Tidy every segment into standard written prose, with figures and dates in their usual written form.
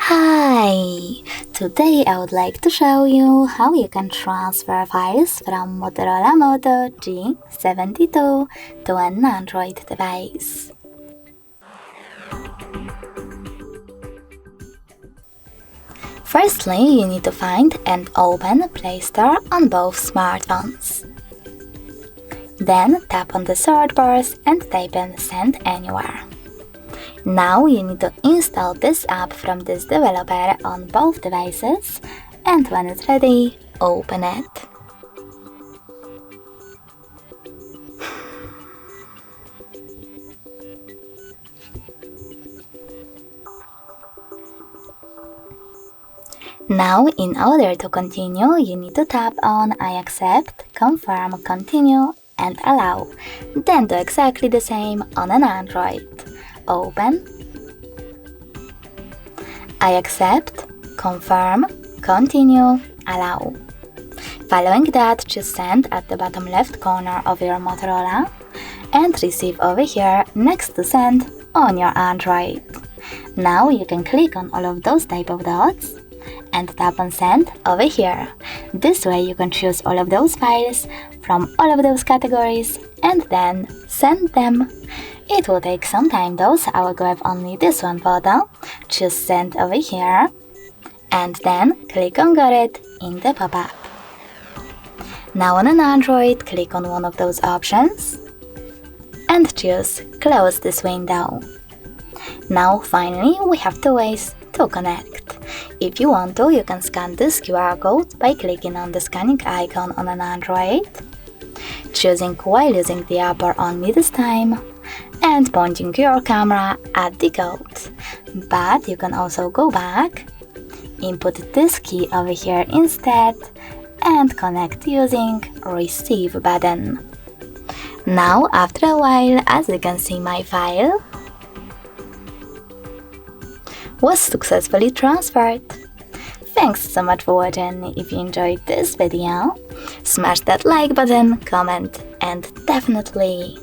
Hi! Today I would like to show you how you can transfer files from Motorola Moto G72 to an Android device. Firstly, you need to find and open Play Store on both smartphones. Then tap on the search bars and type in Send Anywhere. Now you need to install this app from this developer on both devices, and when it's ready, open it. Now, in order to continue, you need to tap on I accept, confirm, continue, and allow. Then do exactly the same on an Android. Open, I accept, confirm, continue, allow. Following that, choose Send at the bottom left corner of your Motorola and Receive over here next to Send on your Android. Now you can click on all of those type of dots and tap on Send over here. This way you can choose all of those files from all of those categories and then send them. It will take some time though, so I will grab only this one photo, choose Send over here, and then click on Got It in the pop-up. Now on an Android, click on one of those options and choose Close this window. Now finally we have two ways to connect. If you want to, you can scan this QR code by clicking on the scanning icon on an Android, choosing while using the app or only this time, and pointing your camera at the code. But you can also go back, input this key over here instead, and connect using Receive button. Now after a while, as you can see, my file was successfully transferred. Thanks so much for watching. If you enjoyed this video, smash that like button, comment, and definitely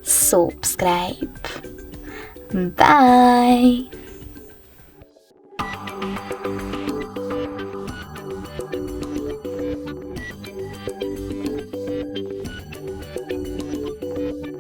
subscribe. Bye!